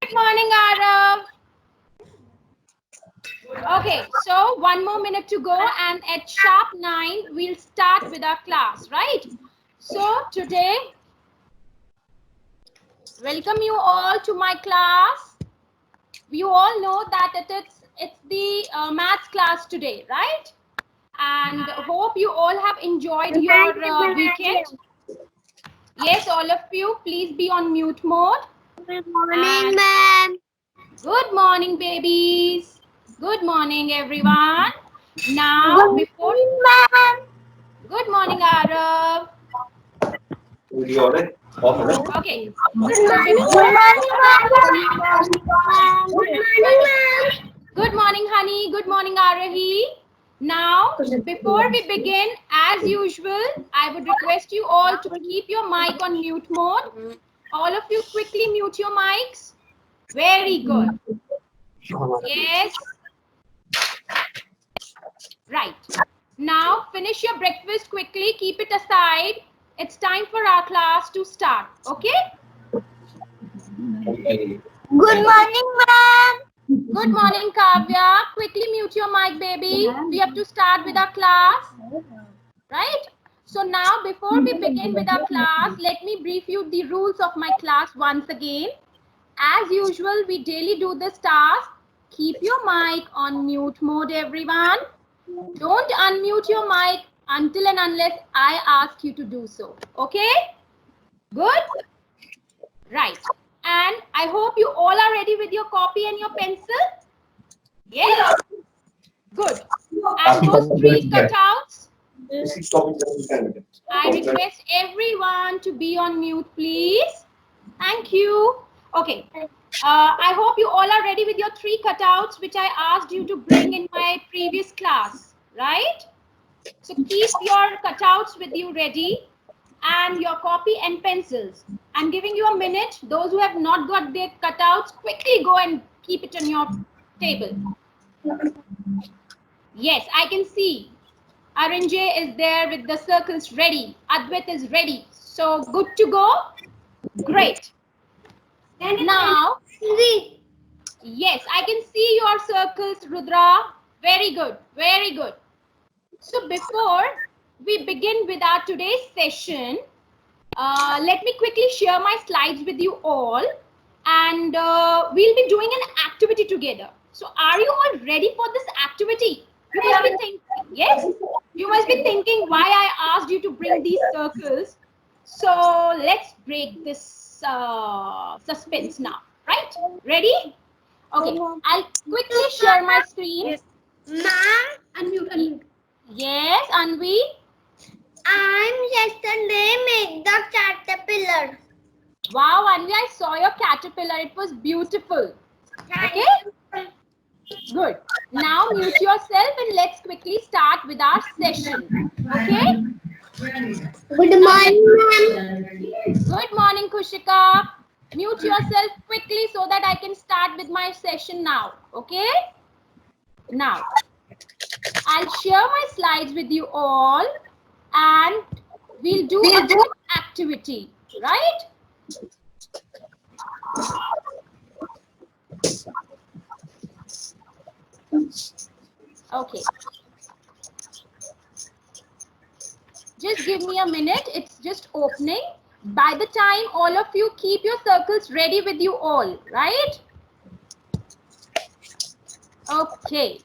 Good morning, Arav. Okay, so one more minute to go, and at sharp 9, we'll start with our class, right? So today, welcome you all to my class. You all know that it's the maths class today, right? And hope you all have enjoyed your weekend. Yes, all of you, please be on mute mode. Good morning, ma'am. Good morning, babies. Good morning, everyone. Now, Good before morning, ma'am. good morning, Arav. Okay. So before Good morning, ma'am. Good morning, ma'am. good morning, honey. Good morning, Arahi. Now, before we begin, as usual, I would request you all to keep your mic on mute mode. All of you quickly mute your mics. Very good. Yes. Right. Now, finish your breakfast quickly. Keep it aside. It's time for our class to start. Okay? Good morning, ma'am. Good morning, Kavya. Quickly mute your mic, baby. We have to start with our class, right? So now, before we begin with our class, let me brief you the rules of my class once again. As usual, we daily do this task. Keep your mic on mute mode, everyone. Don't unmute your mic until and unless I ask you to do so. Okay? Good? Right. And I hope you all are ready with your copy and your pencil. Yes? Good. And those three cutouts, I request everyone to be on mute, please. Thank you. Okay. I hope you all are ready with your three cutouts, which I asked you to bring in my previous class, right? So keep your cutouts with you ready and your copy and pencils. I'm giving you a minute. Those who have not got their cutouts, quickly go and keep it on your table. Yes, I can see. Aranjay is there with the circles ready. Advait is ready. So good to go. Great. Now, yes, I can see your circles, Rudra. Very good. Very good. So before we begin with our today's session, let me quickly share my slides with you all, and we'll be doing an activity together. So are you all ready for this activity? You must be thinking, yes? You must be thinking why I asked you to bring these circles. So let's break this suspense now, right? Ready? Okay, I'll quickly share my screen. Ma'am, unmute. Yes, Anvi. I'm yesterday made the caterpillar. Wow, Anvi, I saw your caterpillar. It was beautiful. Okay, good. Now mute yourself and let's quickly start with our session. Okay. Good morning, ma'am. Good morning, Kushika. Mute yourself quickly so that I can start with my session now. Okay. Now, I'll share my slides with you all and we'll do a quick activity, right? Okay. Just give me a minute. It's just opening. By the time all of you keep your circles ready with you all, right? Okay.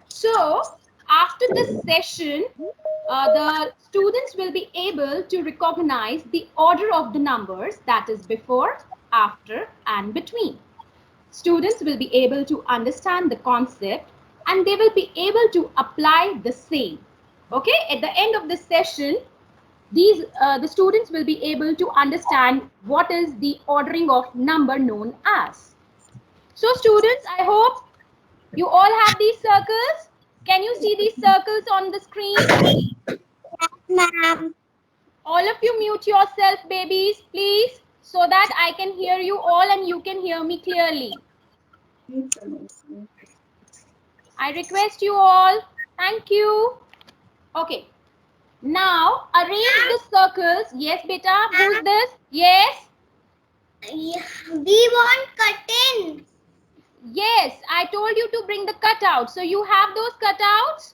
So after this session, the students will be able to recognize the order of the numbers, that is before, after, and between. Students will be able to understand the concept and they will be able to apply the same. Okay, at the end of this session, the students will be able to understand what is the ordering of number known as. So students, I hope you all have these circles. Can you see these circles on the screen? Ma'am. All of you mute yourself, babies, please, so that I can hear you all and you can hear me clearly. I request you all. Thank you. Okay. Now, arrange the circles. Yes, beta. Who's this? Yes. We want curtain. Yes, I told you to bring the cutouts. So you have those cutouts?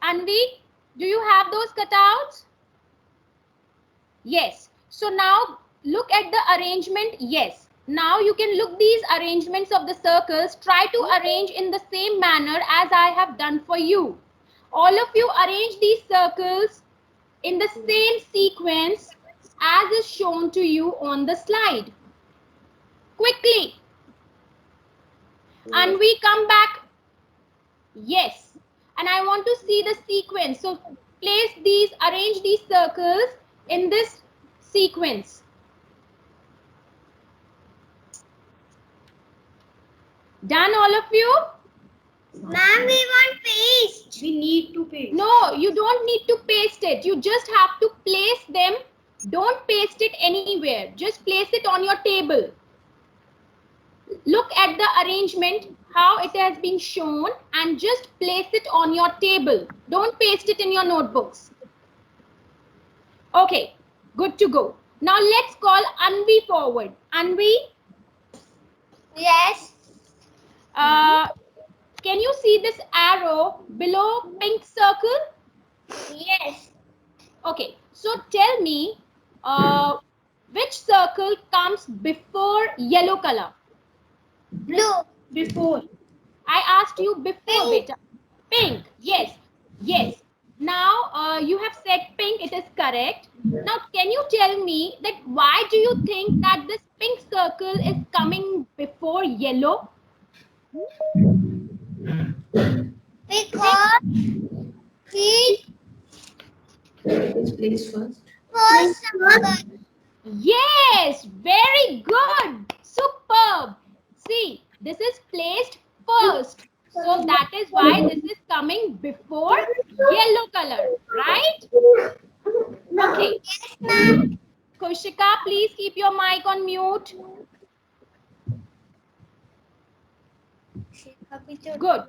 Anvi, do you have those cutouts? Yes. So now look at the arrangement. Yes. Now you can look these arrangements of the circles. Try to arrange in the same manner as I have done for you. All of you arrange these circles in the same sequence as is shown to you on the slide. Quickly. And we come back. Yes. And I want to see the sequence. So arrange these circles in this sequence. Done, all of you? Ma'am, we want paste. We need to paste. No, you don't need to paste it. You just have to place them. Don't paste it anywhere. Just place it on your table. Look at the arrangement, how it has been shown, and just place it on your table. Don't paste it in your notebooks. Okay, good to go. Now let's call Anvi forward. Anvi, Yes. can you see this arrow below pink circle? Yes. Okay, so tell me which circle comes before yellow color? Blue. Before. I asked you before, Pink. beta. Pink, yes, yes. Now you have said pink, it is correct. Now can you tell me that why do you think that this pink circle is coming before yellow? Because he Which place first? first number. Yes, very good. Superb. See, this is placed first. So that is why this is coming before yellow color, right? Okay. Yes, ma'am. Kushika, please keep your mic on mute. Good.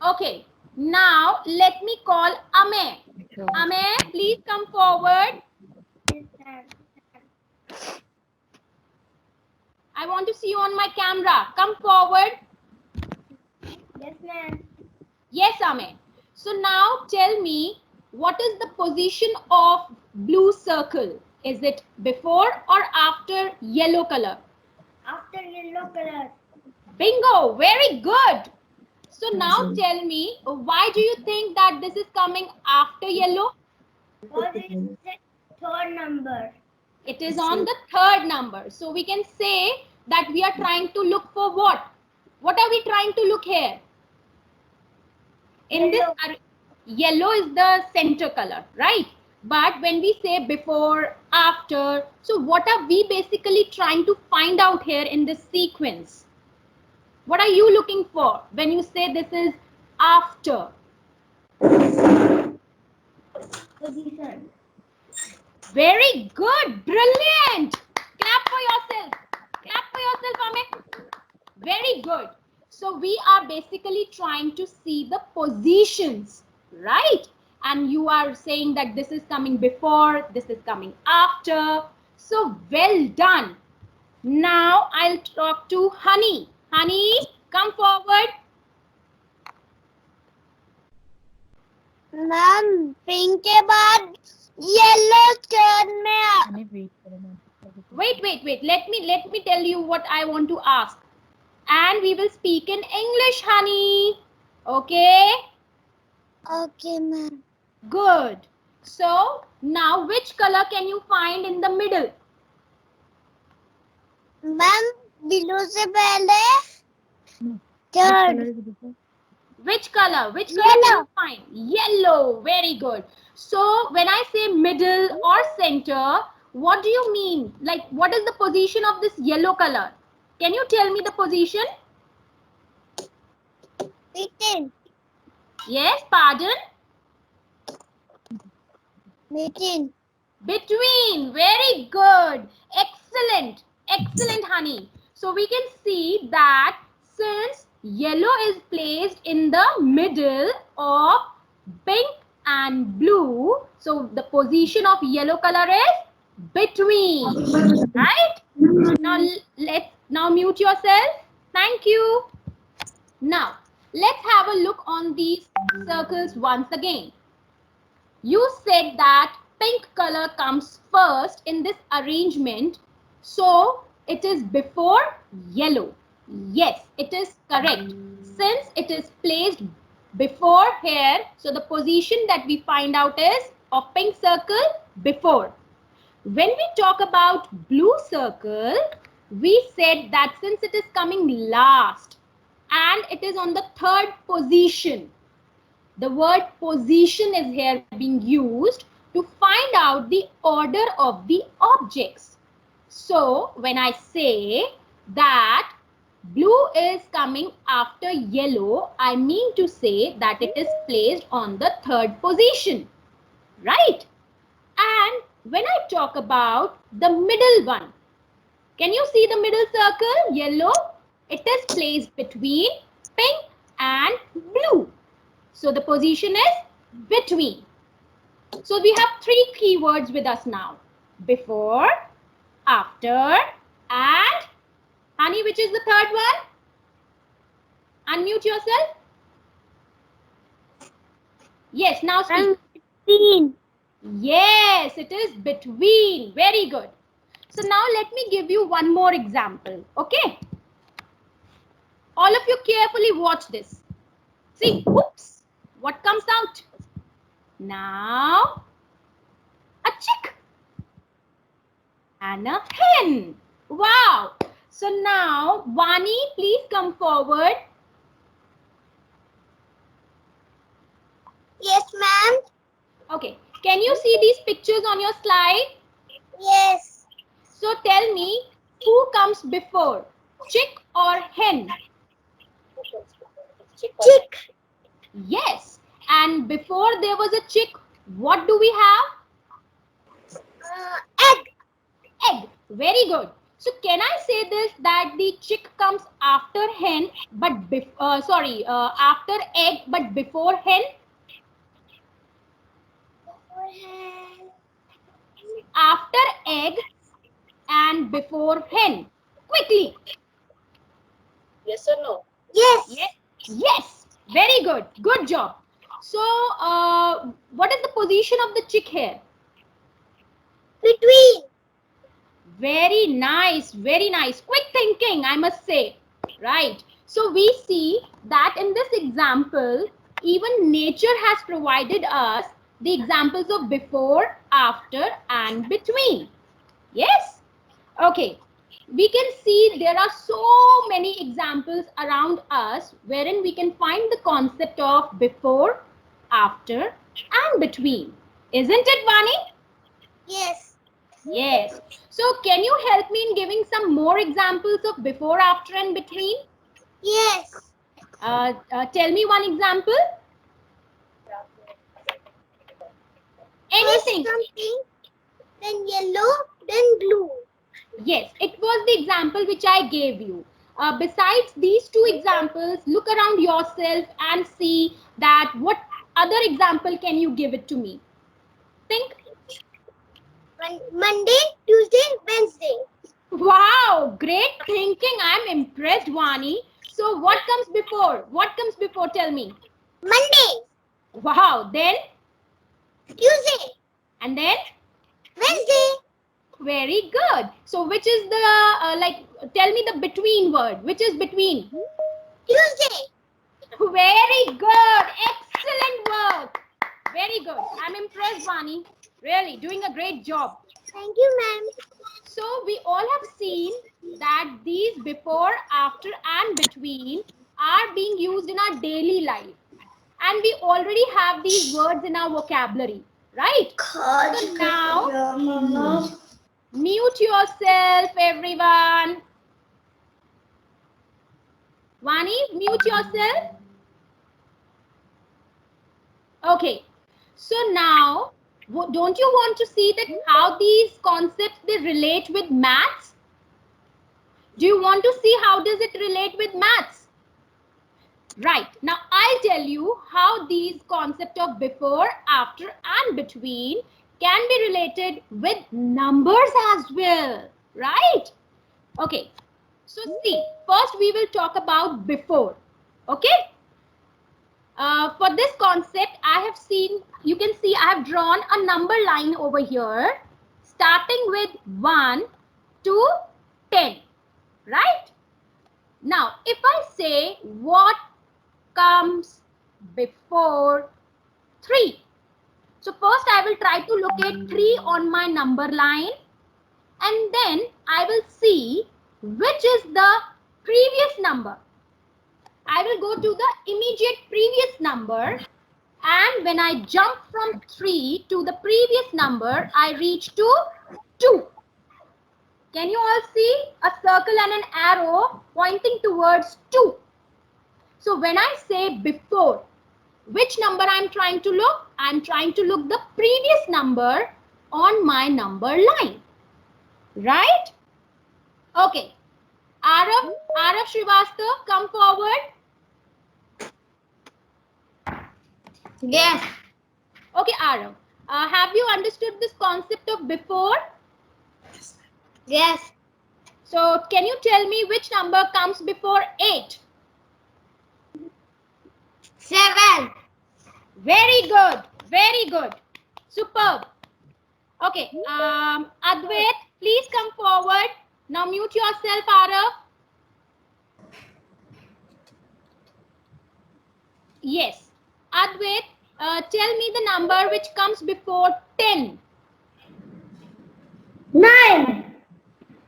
Okay. Now let me call Amey. Amey, please come forward. I want to see you on my camera. Come forward. Yes, ma'am. Yes, Amey. So now tell me, what is the position of blue circle? Is it before or after yellow color? After yellow color. Bingo, very good. So now tell me, why do you think that this is coming after yellow? Because it's the third number. It is on the third number. So we can say that we are trying to look for what? What are we trying to look here? In Yellow. this, yellow is the center color, right? But when we say before, after, so what are we basically trying to find out here in this sequence? What are you looking for when you say this is after? Position. Very good, brilliant. Clap for yourself. Clap for yourself, Amit. Very good. So we are basically trying to see the positions, right? And you are saying that this is coming before, this is coming after. So well done. Now I'll talk to Honey. Honey, come forward. Ma'am pink के बाद yellow turn में Wait. Let me tell you what I want to ask. And we will speak in English, Honey. Okay? Okay ma'am Good. So now which color can you find in the middle? Ma'am blue से पहले third Which color? Which color Yellow. can you find? Yellow. Very good. So when I say middle or center, what do you mean? Like, what is the position of this yellow color? Can you tell me the position? Between. Yes, pardon? Between. Between. Very good. Excellent. Excellent, Honey. So we can see that since yellow is placed in the middle of pink and blue, so the position of yellow color is between, right? Now mute yourself. Thank you. Now, let's have a look on these circles once again. You said that pink color comes first in this arrangement, so it is before yellow. Yes, it is correct. Since it is placed before here, so the position that we find out is of pink circle before. When we talk about blue circle, we said that since it is coming last and it is on the third position, the word position is here being used to find out the order of the objects. So when I say that blue is coming after yellow, I mean to say that it is placed on the third position, right? And when I talk about the middle one, can you see the middle circle, yellow? It is placed between pink and blue. So the position is between. So we have three keywords with us now. Before, after, and honey, which is the third one? Unmute yourself. Yes, now speak. Between. Yes, it is between. Very good. So now let me give you one more example. Okay. All of you carefully watch this. See, whoops, what comes out? Now, a chick and a hen. Wow. So now, Vani, please come forward. Yes, ma'am. Okay. Can you see these pictures on your slide? Yes. So tell me, who comes before, chick or hen? Chick. Yes. And before there was a chick, what do we have? Egg. Egg. Very good. So can I say this, that the chick comes after hen, but after egg, but before hen? After egg and before hen. Quickly. Yes or no? Yes. Yes. Very good. Good job. So what is the position of the chick here? Between. Very nice. Very nice. Quick thinking, I must say. Right. So we see that in this example, even nature has provided us the examples of before, after, and between. Yes? Okay. We can see there are so many examples around us wherein we can find the concept of before, after, and between. Isn't it, Vani? Yes. Yes. So can you help me in giving some more examples of before, after, and between? Yes. Tell me one example. Anything. First something, then yellow, then blue. Yes, it was the example which I gave you. Besides these two examples, look around yourself and see that what other example can you give it to me? Think. Monday, Tuesday, Wednesday. Wow, great thinking. I'm impressed, Vani. So what comes before? What comes before? Tell me. Monday. Wow, then? Tuesday. And then? Wednesday. Very good. So which is the, tell me the between word. Which is between? Tuesday. Very good. Excellent work. Very good. I'm impressed, Vani. Really, doing a great job. Thank you, ma'am. So we all have seen that these before, after, and between are being used in our daily life. And we already have these words in our vocabulary, right? So now, mute yourself, everyone. Vani, mute yourself. Okay. So now, don't you want to see that how these concepts they relate with maths? Do you want to see how does it relate with maths? Right. Now I'll tell you how these concepts of before, after, and between can be related with numbers as well, right? Okay, so see, first we will talk about before. Okay, for this concept, I have seen, you can see I have drawn a number line over here, starting with 1 to 10, right? Now, if I say what comes before 3, so first I will try to locate 3 on my number line, and then I will see which is the previous number. I will go to the immediate previous number, and when I jump from 3 to the previous number, I reach to 2. Can you all see a circle and an arrow pointing towards 2? So when I say before, which number I'm trying to look? I'm trying to look the previous number on my number line, right? Okay. Arav Srivastava, come forward. Yes. Okay, Arav. Have you understood this concept of before? Yes. So can you tell me which number comes before 8? 7. Very good. Very good. Superb. Okay. Advait, please come forward. Now mute yourself, Arav. Yes. Advait, tell me the number which comes before 10. 9.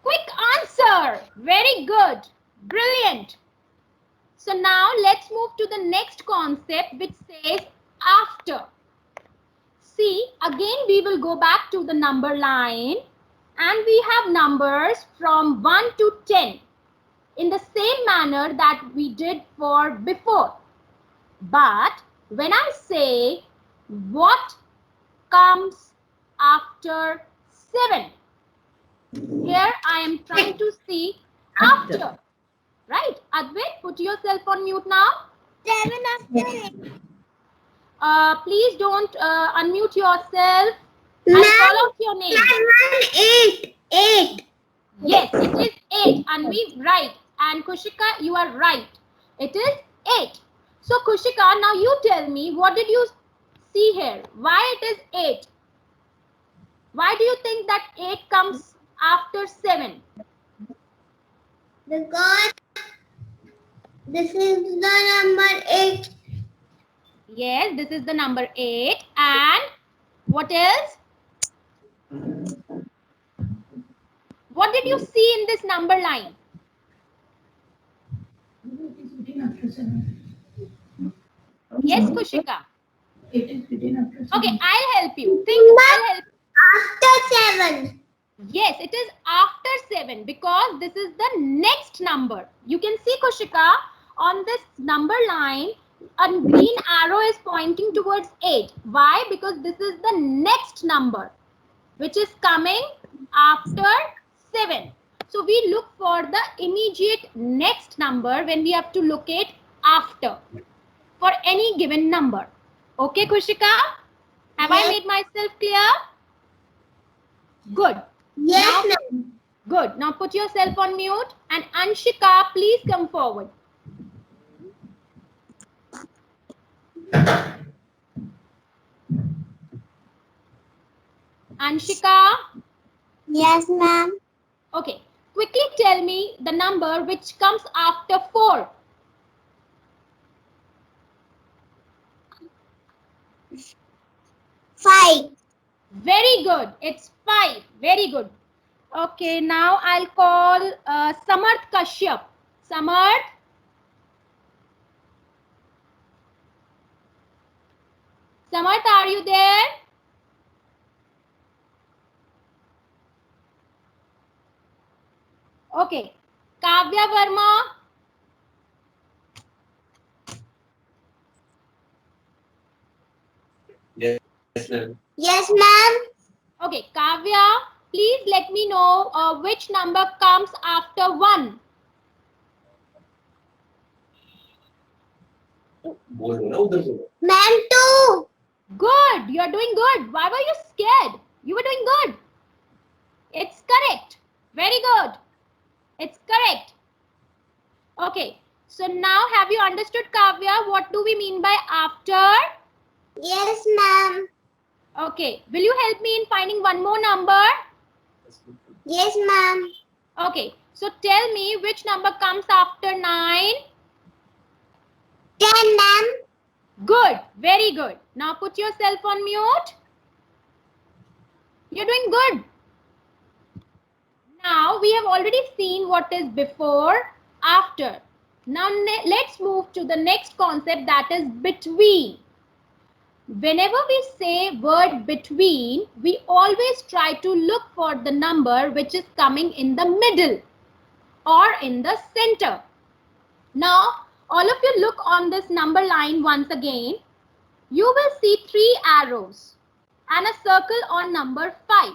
Quick answer. Very good. Brilliant. So now let's move to the next concept, which says after. See, again we will go back to the number line, and we have numbers from 1 to 10 in the same manner that we did for before. But when I say what comes after 7, here I am trying to see after. Right? Advait, put yourself on mute now. 7 after 8. Please don't unmute yourself. I'll call out your name. 8. 8. Yes, it is 8. Anvi, right. And Kushika, you are right. It is 8. So Kushika, now you tell me, what did you see here? Why it is 8? Why do you think that 8 comes after 7? Because this is the number 8. Yes, this is the number 8. And what else? What did you see in this number line? It is written after 7. Yes, Kushika. It is written after 7. Okay, I'll help you. Think, I'll help. After 7. Yes, it is after 7 because this is the next number. You can see, Kushika, on this number line, a green arrow is pointing towards 8. Why? Because this is the next number, which is coming after 7. So we look for the immediate next number when we have to locate after for any given number. Okay, Kushika? Have I made myself clear? Good. Yes, Now, ma'am. good. Now put yourself on mute, and Anshika, please come forward. Anshika, Yes, ma'am. okay. Quickly tell me the number which comes after 4. 5. Very good. It's 5. Very good. Okay, now I'll call Samarth Kashyap. Samarth. Samarth, are you there? Okay. Kavya Verma. Yes, ma'am. Yes, ma'am. Okay, Kavya, please let me know which number comes after 1. बोलो ना उधर बोलो. Ma'am, 2. Good. You're doing good. Why were you scared? Correct. Okay. So now have you understood, Kavya? What do we mean by after? Yes, ma'am. Okay. Will you help me in finding one more number? Yes, ma'am. Okay. So tell me which number comes after 9? 10, ma'am. Good. Very good. Now put yourself on mute. You're doing good. Now we have already seen what is before, after. Now let's move to the next concept, that is between. Whenever we say word between, we always try to look for the number which is coming in the middle or in the center. Now, all of you look on this number line once again. You will see 3 arrows and a circle on number 5.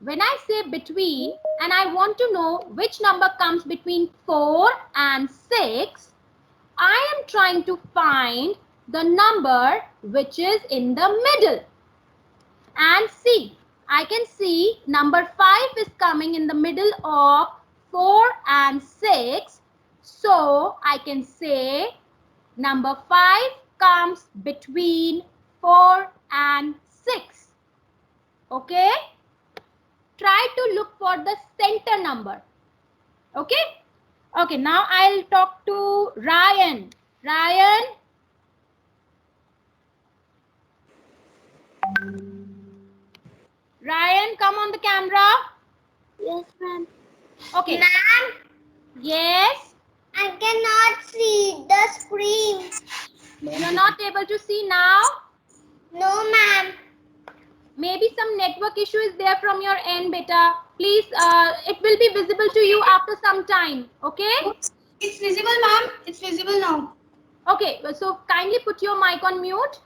When I say between and I want to know which number comes between 4 and 6, I am trying to find the number which is in the middle. And see, I can see number 5 is coming in the middle of 4 and 6. So I can say number 5 comes between 4 and 6. Okay? Try to look for the center number. Okay? Okay, now I'll talk to Ryan. Ryan? Ryan, come on the camera. Yes, ma'am. Okay. Ma'am, Yes? I cannot see the screen. You're not able to see now? No, ma'am. Maybe some network issue is there from your end, beta. Please, it will be visible to you after some time. Okay? It's visible, ma'am. It's visible now. Okay, so kindly put your mic on mute.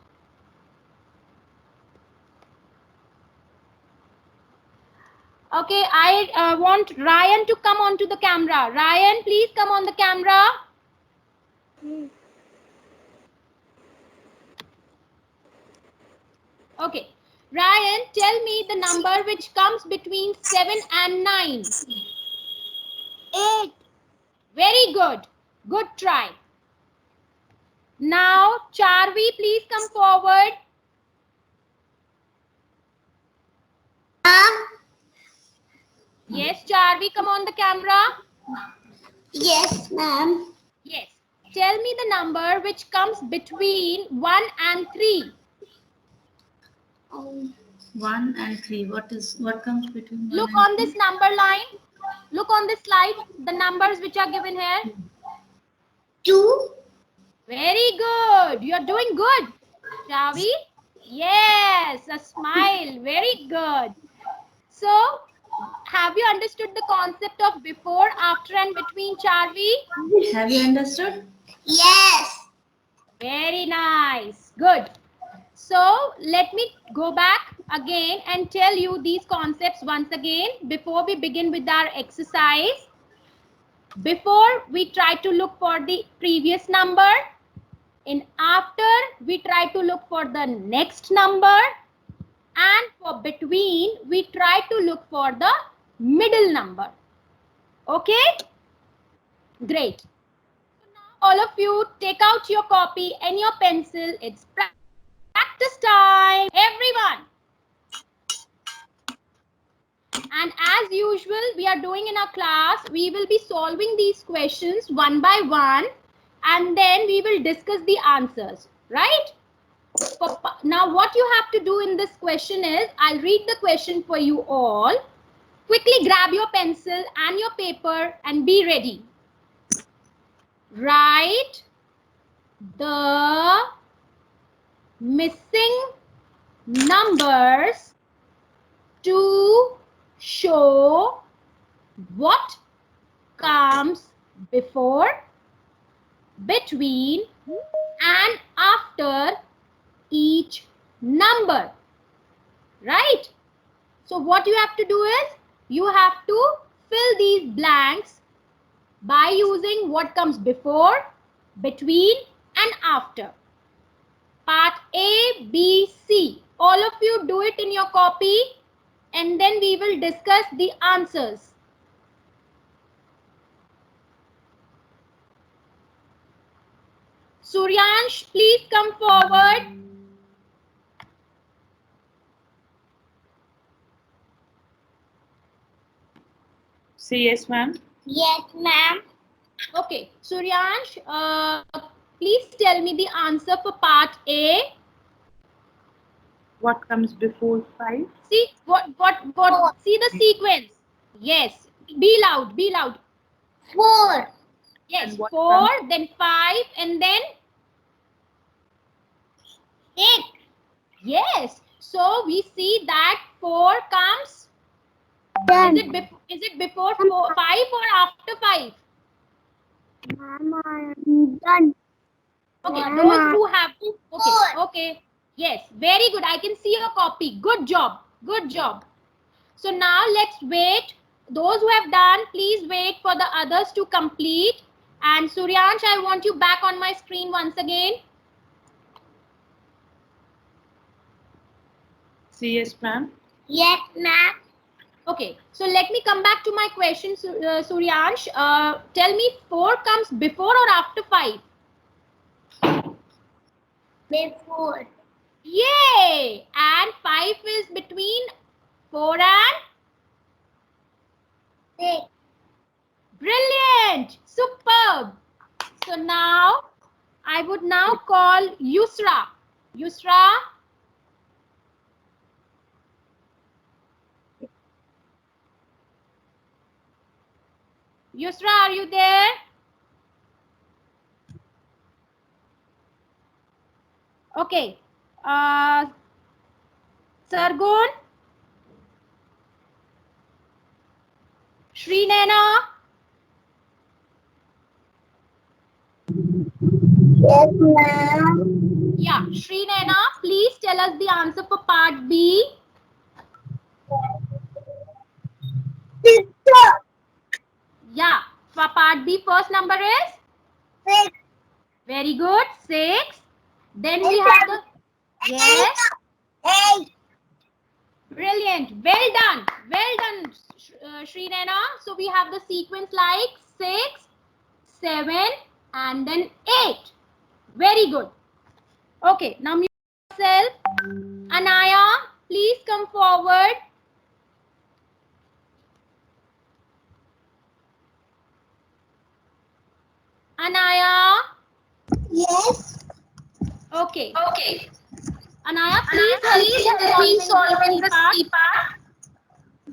Okay, I want Ryan to come onto the camera. Ryan, please come on the camera. Okay, Ryan, tell me the number which comes between 7 and 9. 8. Very good. Good try. Now, Charvi, please come forward. Ma'am? Yes, Charvi, come on the camera. Yes, ma'am. Yes. Tell me the number which comes between 1 and 3. 1 and 3. What comes between 1 Look and on 3? this number line. Look on this slide. The numbers which are given here. 2. Very good. You're doing good. Chavi? Yes, a smile. Very good. So, have you understood the concept of before, after and between, Charvi? Have you understood? Yes. Very nice. Good. So, let me go back again and tell you these concepts once again before we begin with our exercise. Before, we try to look for the previous number. In after, we try to look for the next number. And for between, we try to look for the middle number. Okay? Great. So now all of you take out your copy and your pencil. It's practice time. Everyone. And as usual, we are doing in our class, we will be solving these questions one by one. And then we will discuss the answers. Right? Now what you have to do in this question is, I'll read the question for you all. Quickly grab your pencil and your paper and be ready. Write the missing numbers to show what comes before, between, and after each number. Right? So what you have to do is, you have to fill these blanks by using what comes before, between, and after. Part A, B, C. All of you do it in your copy and then we will discuss the answers. Suryansh, please come forward. Say yes, ma'am. Yes, ma'am. Okay, Suryansh, please tell me the answer for part A. What comes before 5? See what? See the sequence. Yes. Be loud. Be loud. 4. Yes. And what 4, then 5, and then 6. yes. So we see that 4 comes. Done. Is it before 5 or after 5? Ma'am, I am done. Okay. Ma'am, Those who have. Okay. 4. Okay. Yes. Very good. I can see your copy. Good job. Good job. So now let's wait. Those who have done, please wait for the others to complete. And Suryansh, I want you back on my screen once again. Say yes, ma'am. Yes, ma'am. Okay, so let me come back to my question, Suryansh. Tell me, 4 comes before or after 5? Before. Yay! And 5 is between 4 and? 6. Brilliant! Superb! So now, I would now call Yusra. Yusra? Yusra, are you there? Okay. Sargun? Srinena? Yes, ma'am. Yeah, Srinena, please tell us the answer for part B. Sister. Yeah, for part B, first number is? 6. Very good, 6. Then we have the, yes, 8. brilliant. Well done, Srinena. So we have the sequence like 6, 7, and then 8. Very good. Okay, now mute yourself. Anaya, please come forward. Anaya. Yes. Okay. Okay. Anaya, please help me solving the C part.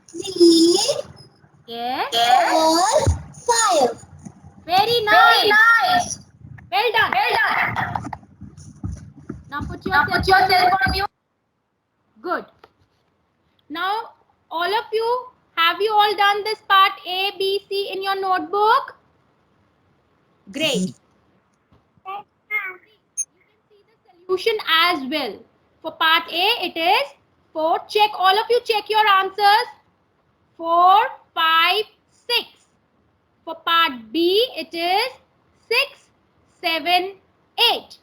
3. Yes. 4. 5. Very nice. Well done. Now put yourself on mute. Good. Now, all of you, have you all done this part A, B, C in your notebook? Great. You can see the solution as well. For part A, it is 4. Check, all of you check your answers. 4, 5, 6. For part B, it is 6, 7, 8.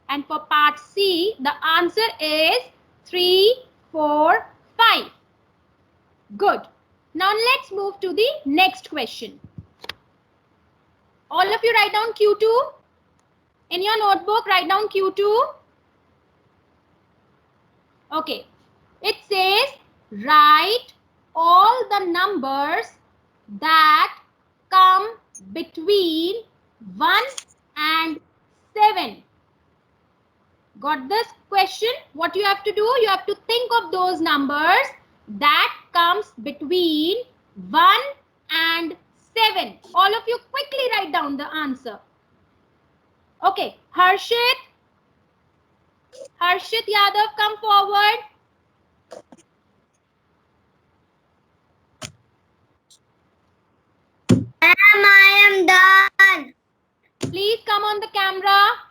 And for part C, the answer is 3, 4, 5. Good. Now let's move to the next question. All of you write down Q2. In your notebook, write down Q2. Okay. It says, write all the numbers that come between 1 and 7. Got this question? What you have to do? You have to think of those numbers that comes between 1 and 7. All of you quickly write down the answer. Okay, Harshit Yadav, come forward. Ma'am, I am done. Please come on the camera.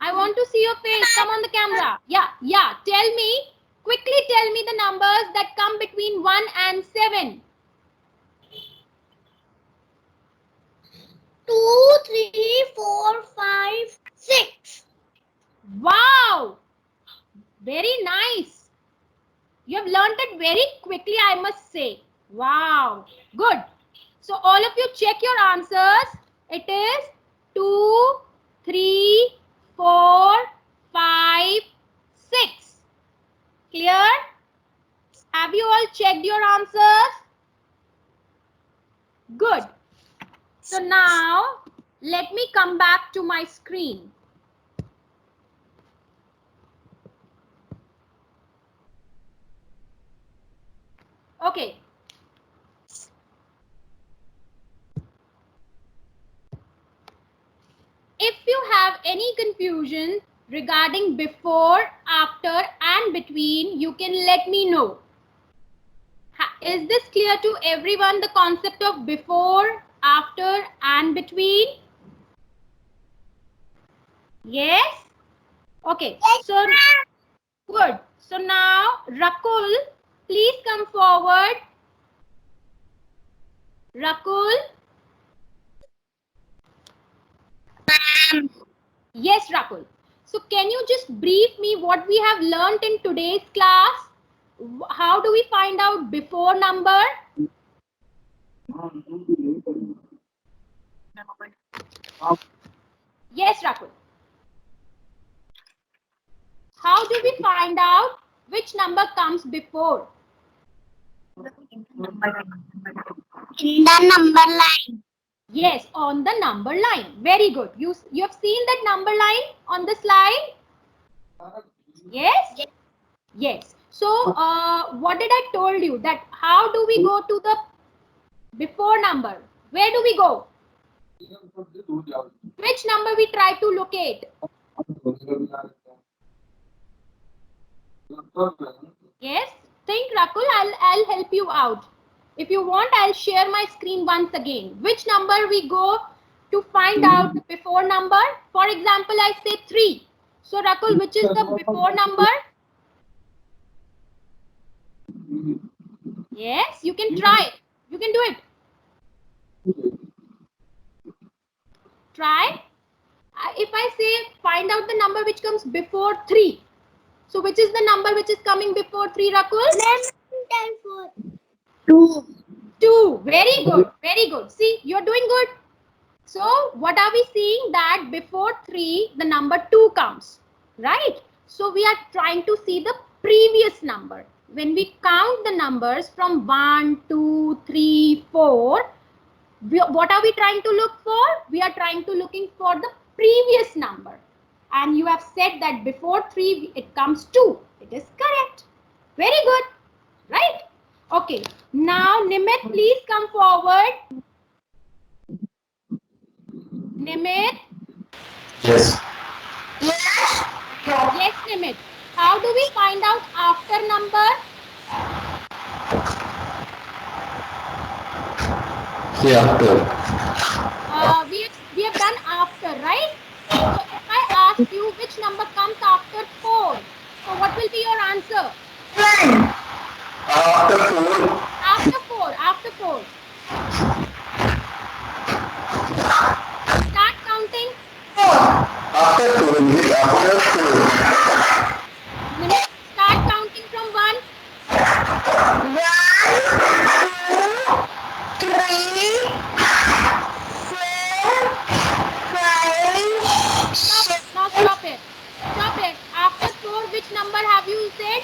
I want to see your face. Come on the camera. Yeah. Quickly tell me the numbers that come between 1 and 7. 2, 3, 4, 5, 6. Wow. Very nice. You have learned it very quickly, I must say. Wow, good. So all of you check your answers. It is 2, 3, 4, 5, 6. Clear? Have you all checked your answers? Good. So now let me come back to my screen. Okay. If you have any confusion regarding before, after and between, you can let me know. Is this clear to everyone, the concept of before, after and between? Yes? Okay. So good. So now Rakul, please come forward. Rakul. Yes, Rakul. So can you just brief me what we have learned in today's class? How do we find out before number? Yes, Rakul. How do we find out which number comes before? In the number line. Yes, on the number line. Very good. You have seen that number line on the slide? Yes? Yes. So, what did I told you? That how do we go to the before number? Where do we go? Which number we try to locate? Yes? Think, Rakul. I'll help you out. If you want, I'll share my screen once again. Which number we go to find out the before number? For example, I say 3. So, Rakul, which is the before number? Yes, you can try it. You can do it. Try. If I say find out the number which comes before 3. So, which is the number which is coming before 3, Rakul? 2. 2. Very good. Very good. See, you're doing good. So, what are we seeing? That before 3, the number 2 comes, right? So, we are trying to see the previous number. When we count the numbers from 1, 2, 3, 4, what are we trying to look for? We are trying to looking for the previous number. And you have said that before 3, it comes 2. It is correct. Very good, right? Okay. Now, Nimit, please come forward. Nimit. Yes. Yes, Nimit. How do we find out after number? Yeah, after. We have done after, right? So if I ask you which number comes after 4, so what will be your answer? After 4. After 4, after 4. Start counting. After 4. After 4. Nimit, start counting from 1. 6. Now stop it. Stop it. After 4, which number have you said?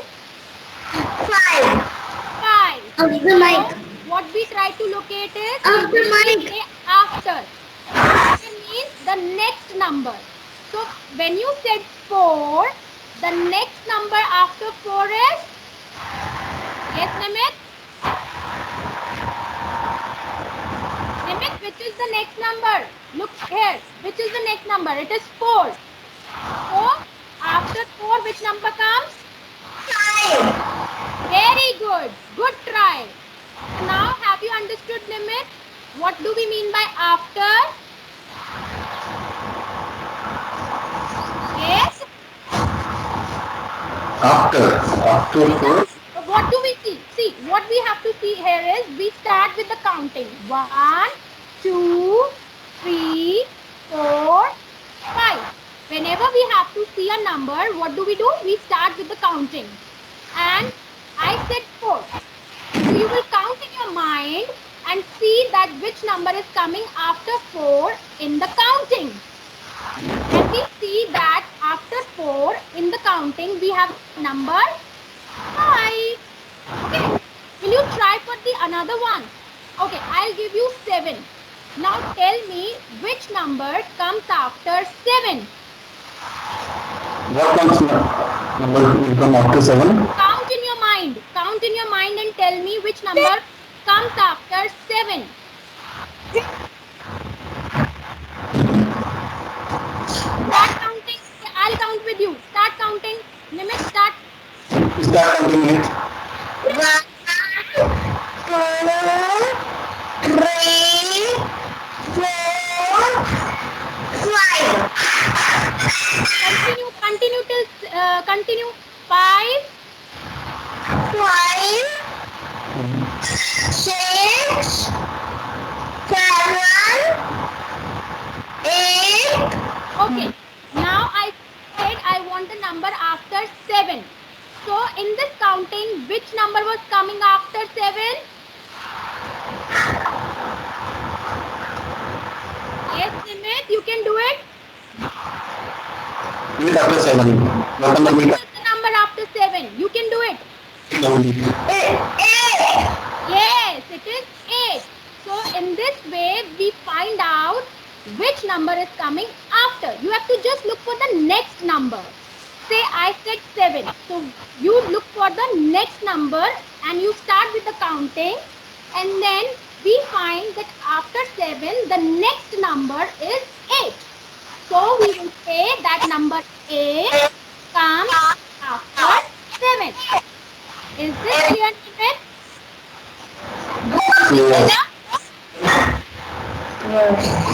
5. 5. After So, mic. what we try to locate is After we mic. say after. After means the next number. So, when you said 4, the next number after 4 is? Yes, Nimit? Nimit, which is the next number? Look here. Which is the next number? It is 4. So, after 4, which number comes? 5. Very good. Good try. So now, have you understood, Nimit? What do we mean by after? Yes? After 4. What do we see? See, what we have to see here is we start with the counting. 1, 2, 3, 4, 5. Whenever we have to see a number, what do? We start with the counting. And I said 4. So you will count in your mind and see that which number is coming after 4 in the counting. And we see that after 4 in the counting, we have number 5. Okay. Will you try for the another one? Okay, I'll give you 7. Now tell me which number comes after 7. What comes number will come after 7? Count in your mind. Count in your mind and tell me which number comes after 7. Start counting. I'll count with you. Start counting. Nimit, start. Start counting it. 1, 2, 3, 4, 5. Continue till continue. 5, 5, 6, 7, 8. Okay. Now I said I want the number after 7. So in this counting, which number was coming after 7? Yes, Nimit, you can do it. It is after 7. What number will What is the number after 7? You can do it. come? Yes, it is 8. So in this way, we find out which number is coming after. You have to just look for the next number. Say I said 7. So you look for the next number and you start with the counting. And then we find that after 7, the next number is 8. So we will say that number 8 comes after 7. Is this clear, Nimit? Yes.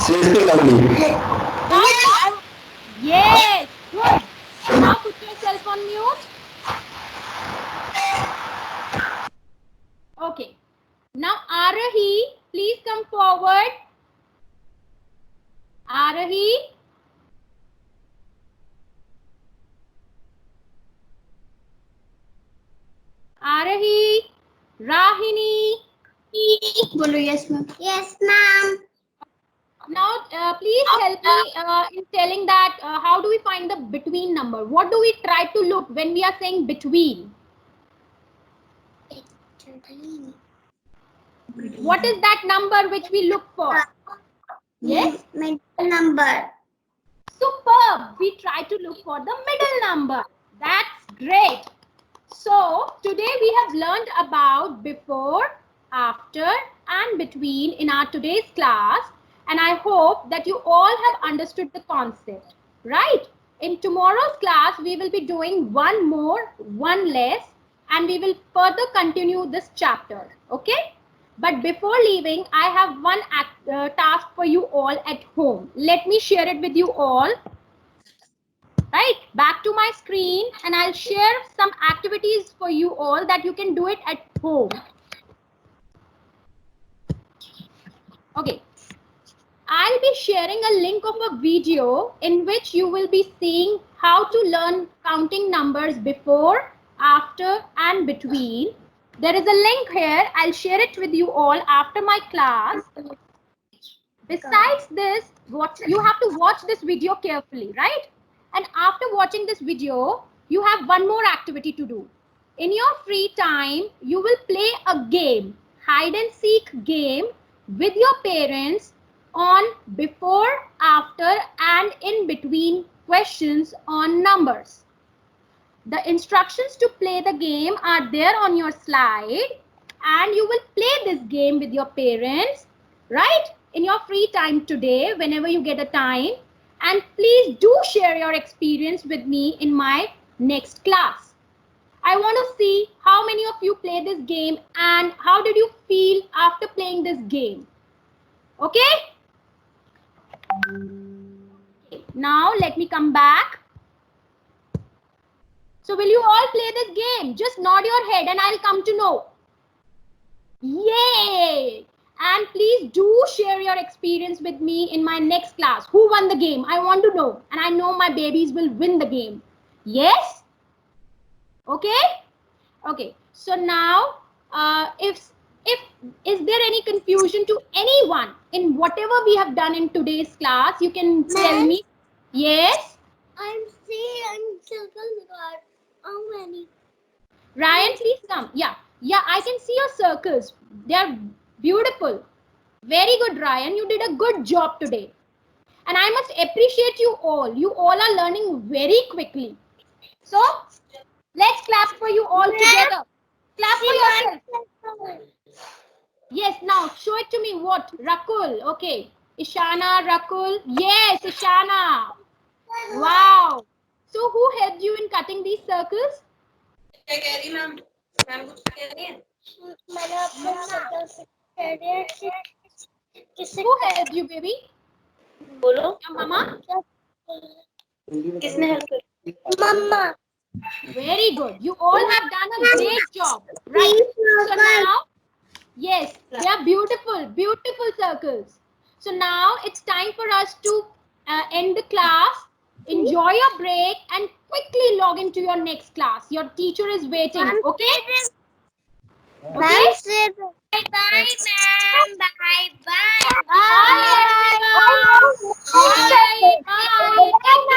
Seriously, lovely. Yes, good. Now put yourself on mute. Okay. Now Arahi, please come forward. Arahi. Arahi. Rahini. Bolo yes ma'am. Yes ma'am. Now please help me in telling that how do we find the between number? What do we try to look when we are saying between? What is that number which we look for? Yes? Middle number. Superb. We try to look for the middle number. That's great. So today we have learned about before, after and between in our today's class. And I hope that you all have understood the concept, right? In tomorrow's class, we will be doing one more, one less, and we will further continue this chapter, okay? But before leaving, I have one task for you all at home. Let me share it with you all. Right, back to my screen, and I'll share some activities for you all that you can do it at home. Okay. I'll be sharing a link of a video in which you will be seeing how to learn counting numbers before, after, and between. There is a link here. I'll share it with you all after my class. Besides this, you have to watch this video carefully, right? And after watching this video, you have one more activity to do. In your free time, you will play a game, hide and seek game with your parents on before, after, and in between questions on numbers. The instructions to play the game are there on your slide, and you will play this game with your parents, right? In your free time today, whenever you get a time. And please do share your experience with me in my next class. I want to see how many of you play this game and how did you feel after playing this game. Okay? Now let me come back. So will you all play this game? Just nod your head and I'll come to know. Yay! And please do share your experience with me in my next class. Who won the game? I want to know. And I know my babies will win the game. Yes? Okay? Okay. So now if is there any confusion to anyone in whatever we have done in today's class, you can tell Ma'am? me. Yes, I'm seeing circles got how many? Ryan, please come. Yeah, I can see your circles. They are beautiful. Very good, Ryan. You did a good job today. And I must appreciate you all. You all are learning very quickly. So, let's clap for you all together. Clap for yourself. Yes, now show it to me. What? Rakul. Okay. Ishana, Rakul. Yes, Ishana. Wow. So, who helped you in cutting these circles? मैंने अपने circle से करे किससे Who helped you, baby? बोलो Your mama? किसने help करी मम्मा Very good. You all have done a great job. Right. So now, yes, they are beautiful, beautiful circles. So now it's time for us to end the class. Enjoy your break and quickly log into your next class. Your teacher is waiting. Okay? Ma'am say bye bye ma'am bye bye Bye, everyone. Bye. Bye. Take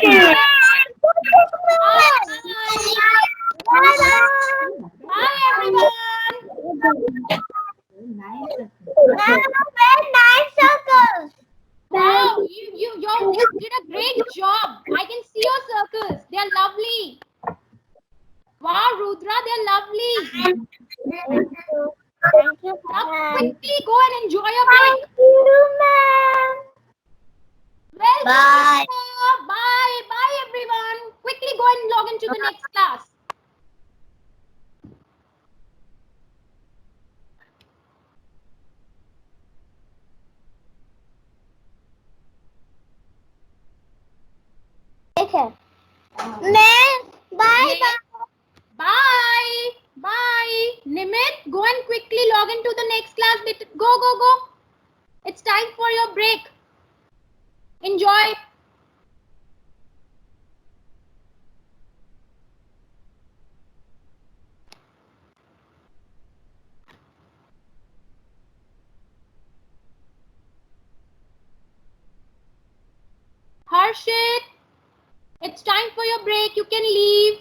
care. Bye, everyone. Wow, you did a great job. I can see your circles. They are lovely. Wow, Rudra, they're lovely. Thank you, Now quickly go and enjoy your break. Thank you, ma'am. Well, Bye. Bye. Bye, everyone. Quickly go and log into the next class. Ma'am, bye Yes. Bye. Bye. Nimit, go and quickly log into the next class. Go. It's time for your break. Enjoy. Harshit, it's time for your break. You can leave.